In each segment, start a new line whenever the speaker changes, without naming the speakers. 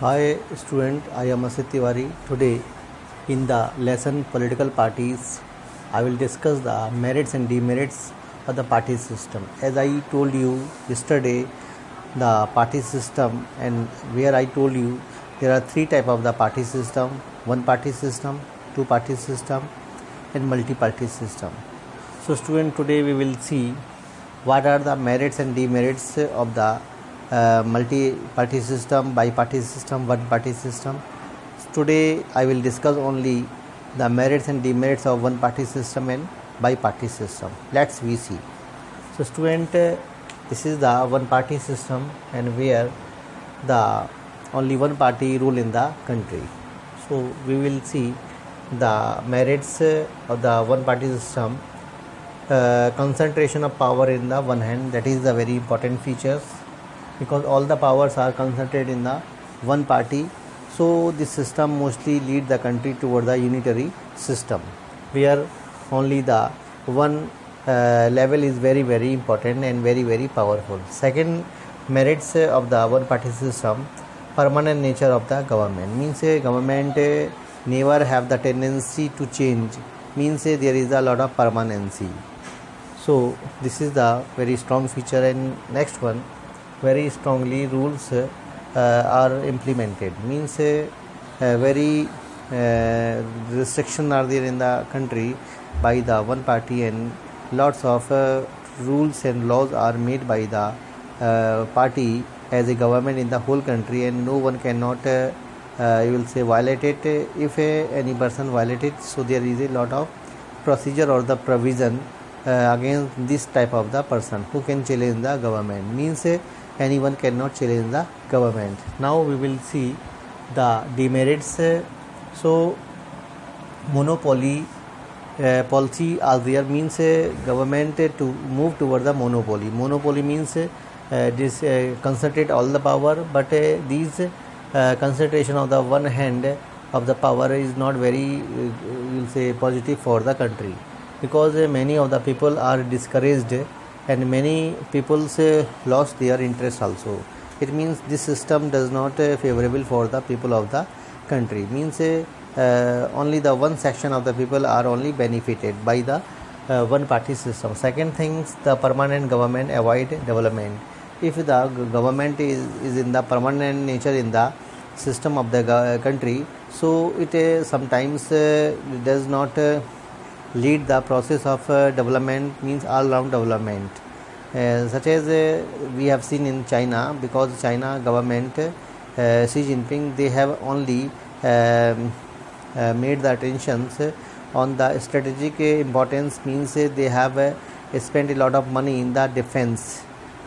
Hi student, I am Asit Tiwari. Today in the lesson political parties, I will discuss the merits and demerits of the party system. As I told you yesterday, the party system and where I told you there are three type of the party system: one party system, two party system, and multi-party system. So student, today we will see what are the merits and demerits of the multi-party system, bi-party system, one-party system. Today I will discuss only the merits and demerits of one-party system and bi-party system. Let's we see. So student, this is the one-party system and where the only one party rule in the country. So we will see the merits of the one-party system. Concentration of power in the one hand, that is the very important features, because all the powers are concentrated in the one party. So this system mostly lead the country toward the unitary system, where only the one level is very important and very powerful. Second merits of the one party system: permanent nature of the government. Means government never have the tendency to change, means there is a lot of permanency. So this is the very strong feature. And next one, very strongly rules are implemented, means very restriction are there in the country by the one party, and lots of rules and laws are made by the party as a government in the whole country, and no one cannot you will say violate it. If any person violate it, so there is a lot of procedure or the provision against this type of the person who can challenge the government, means anyone cannot challenge the government. Now we will see the demerits. So monopoly policy are there, means government to move toward the monopoly. Monopoly means this concentrate all the power, but these concentration of the one hand of the power is not very you will say positive for the country, because many of the people are discouraged and many people lost their interest also. It means this system does not favorable for the people of the country, means only the one section of the people are only benefited by the one party system. Second things, the permanent government avoid development. If the government is in the permanent nature in the system of the country, so it sometimes does not lead the process of development, means all round development, such as we have seen in China, because China government Xi Jinping, they have only made the attentions on the strategic importance, means they have spent a lot of money in the defense,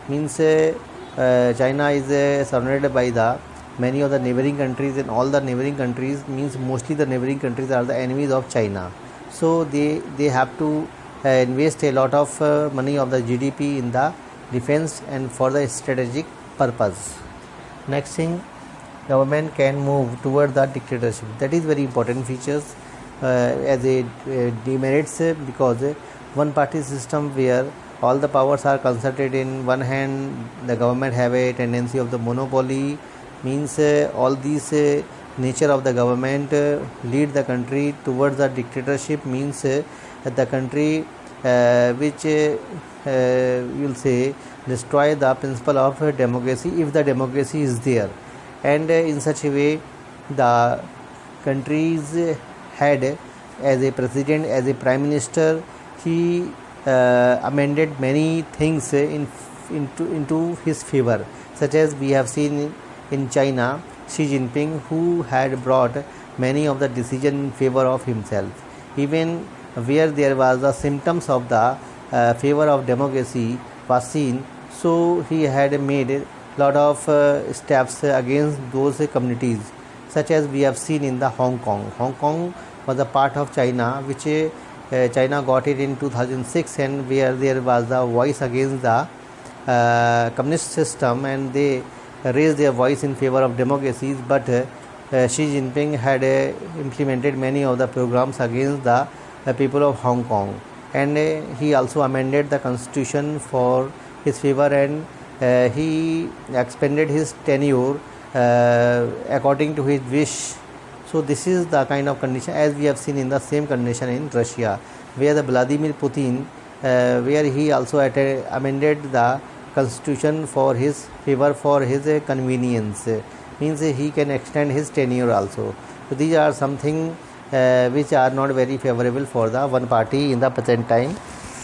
means China is surrounded by the many of the neighboring countries, and all the neighboring countries, means mostly the neighboring countries are the enemies of China. So they have to invest a lot of money of the GDP in the defense and for the strategic purpose. Next thing, government can move toward the dictatorship. That is very important features as a demerits, because one party system where all the powers are concentrated in one hand, the government have a tendency of the monopoly, means all these nature of the government lead the country towards the dictatorship, means the country which you will say destroy the principle of democracy, if the democracy is there. And in such a way, the country's head as a president, as a prime minister, he amended many things into his favor, such as we have seen in China, Xi Jinping, who had brought many of the decisions in favor of himself. Even where there was the symptoms of the favor of democracy was seen, so he had made a lot of steps against those communities, such as we have seen in the Hong Kong. Hong Kong was a part of China, which China got it in 2006, and where there was the voice against the communist system, and they raised their voice in favor of democracies. But Xi Jinping had implemented many of the programs against the people of Hong Kong, and he also amended the constitution for his favor, and he expanded his tenure according to his wish. So this is the kind of condition as we have seen in the same condition in Russia, where the Vladimir Putin, where he also amended the constitution for his favor, for his convenience, means he can extend his tenure also. So these are something which are not very favorable for the one party in the present time,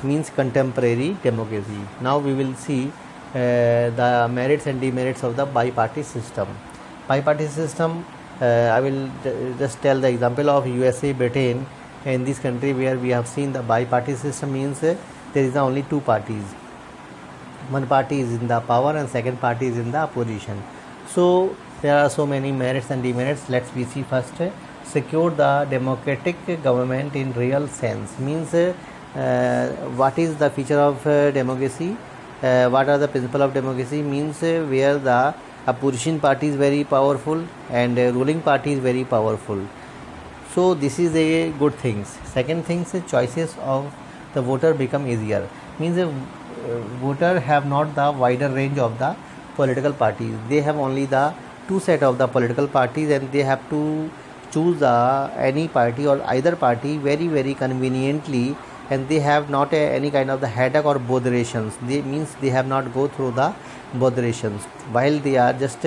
means contemporary democracy. Now we will see the merits and demerits of the biparty system. Biparty system, I will just tell the example of USA, Britain. In this country where we have seen the biparty system, means there is only two parties. One party is in the power and second party is in the opposition. So there are so many merits and demerits. Let's we see first. Secure the democratic government in real sense, means what is the feature of democracy, what are the principles of democracy, means where the opposition party is very powerful and ruling party is very powerful. So this is a good thing. Second thing, choices of the voter become easier, means voter have not the wider range of the political parties. They have only the two set of the political parties and they have to choose any party or either party very conveniently, and they have not any kind of the headache or botherations. They means they have not go through the botherations while they are just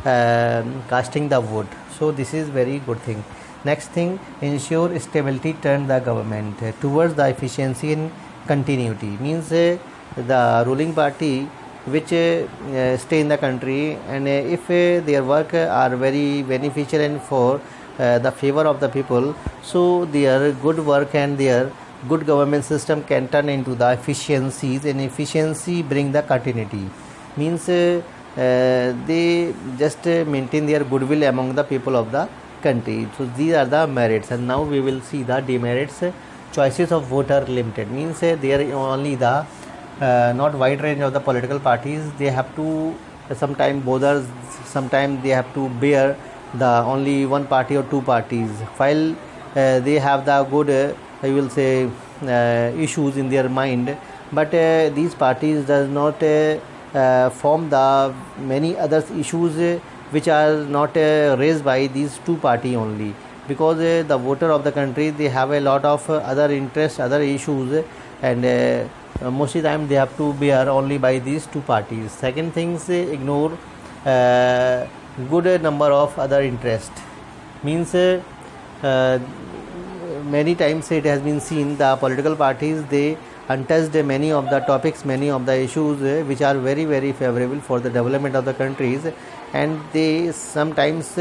casting the vote. So this is very good thing. Next thing, ensure stability, turn the government towards the efficiency and continuity, means the ruling party which stay in the country, and if their work are very beneficial and for the favor of the people, so their good work and their good government system can turn into the efficiencies, and efficiency bring the continuity, means they just maintain their goodwill among the people of the country. So these are the merits, and now we will see the demerits. Choices of voter limited, means there are only the not wide range of the political parties. They have to sometime bother, sometime they have to bear the only one party or two parties, while they have the good I will say issues in their mind, but these parties does not form the many other issues which are not raised by these two party only, because the voter of the country, they have a lot of other interests, other issues, and most of the time they have to bear only by these two parties. Second things, ignore good number of other interest, means many times it has been seen the political parties, they untouched many of the topics, many of the issues which are very favorable for the development of the countries, and they sometimes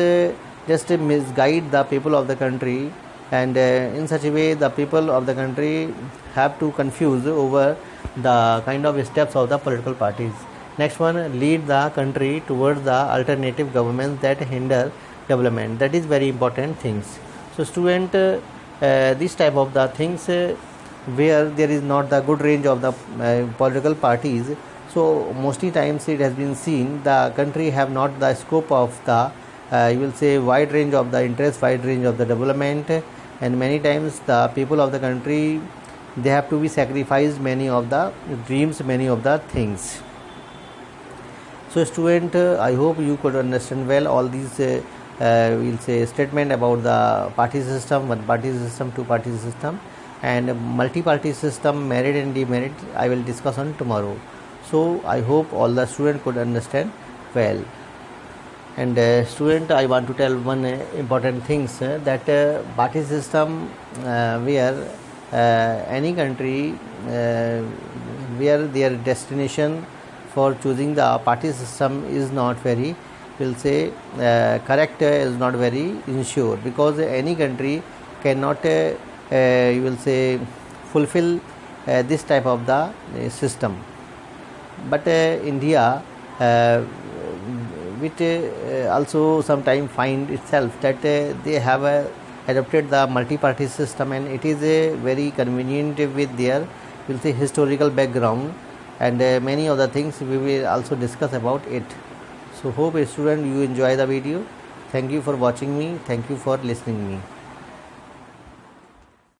just misguide the people of the country, and in such a way the people of the country have to confuse over the kind of steps of the political parties. Next one, lead the country towards the alternative governments that hinder development. That is very important things. So student, this type of the things where there is not the good range of the political parties, so mostly times it has been seen the country have not the scope of the you will say wide range of the interest, wide range of the development, and many times the people of the country, they have to be sacrificed many of the dreams, many of the things. So student, I hope you could understand well all these we'll say statement about the party system, one party system, two party system, and multi-party system, merit and demerit I will discuss on tomorrow. So I hope all the student could understand well. And student, I want to tell one important things that party system where any country where their destination for choosing the party system is not very, will say correct, is not very ensure, because any country cannot you will say fulfill this type of the system, but India which also sometimes find itself that they have adopted the multi-party system, and it is very convenient with their, will say, historical background, and many other things we will also discuss about it. So hope student you enjoy the video. Thank you for watching me. Thank you for listening me.